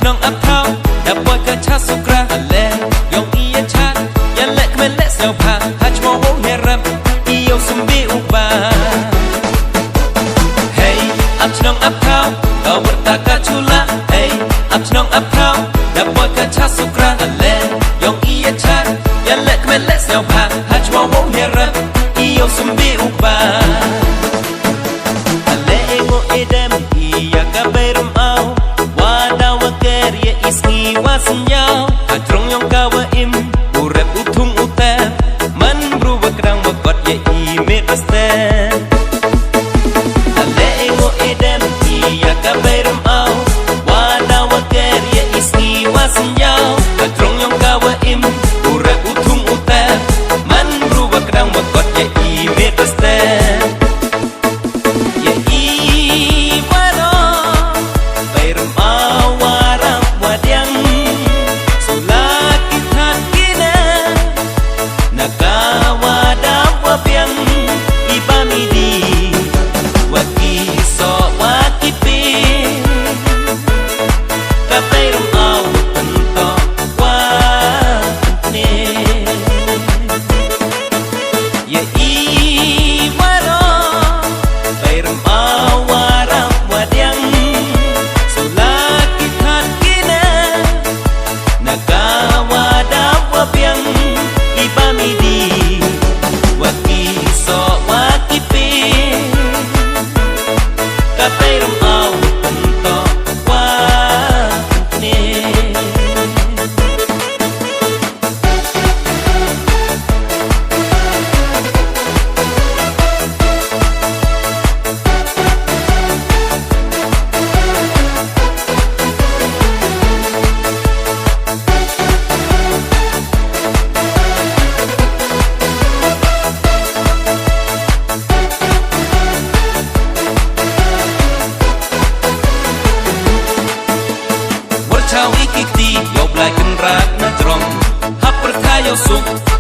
nong ap thao da boy ka cha sukra ale yong ia chat ya lek men let sel pa hach mo ho heram iyo sumbi uba hey ap nong ap thao da berta ka chula hey ap nong ap thao da boy ka cha sukra ale yong ia chat ya lek men let sel pa hach mo ho heram iyo sumbi uba ale ego edem ia ka beram au isngi wasenyau atrong yang kawa im urep utung utem man berubah kedang wakot ye imet rasten ale ego edem iya kaberem au wana waker ye isngi wasenyau atrong yang kawa im urep utung utem man berubah kedang wakot ye imet rasten ye iwano berem au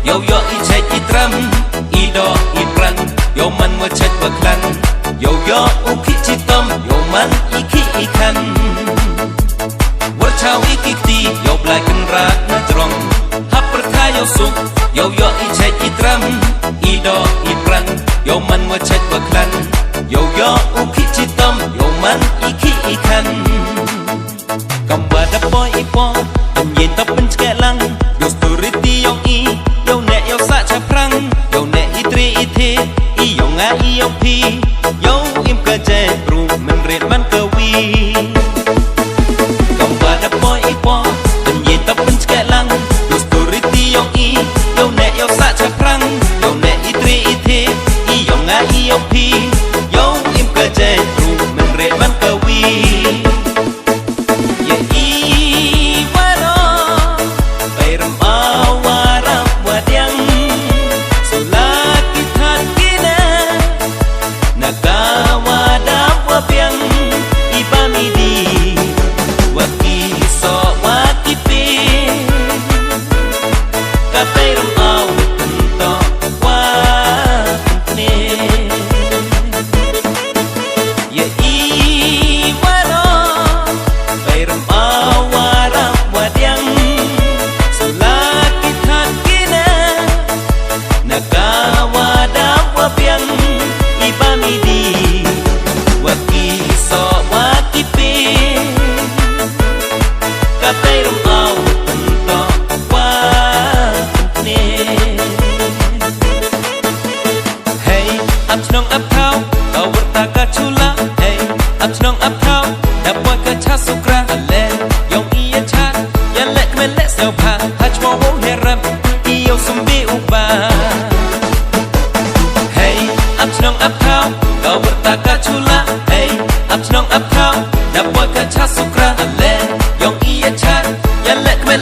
yo yo i chet i tram i do i pran yo man wa chet wa klan yo yo u ki chi tom yo man i ki i kan war chao i ki ti yo blai kan ra na trong hap per kha yo suk yo yo i chet i tram i do i pran yo man wa chet wa klan yo yo u ki chi tom yo man i ki i kan kam ba da boy i po an yin top pen ske lang yo story ti yong i yo ne yo sa cha prang yo ne i tri i thi i yo nga i yo pi yo im ka je pru men ret man ka wi kam ba da boy i po an yin top pen ske lang yo story ti yong i yo ne yo sa cha prang yo ne i tri i thi i yo nga i yo pi yo im ka je pru men ret man ka wi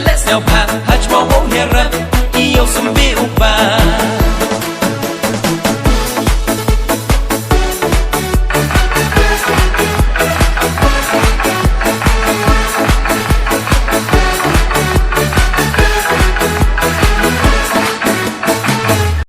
Let's go, pa, hach mo ho hera, iyo sumbi uba.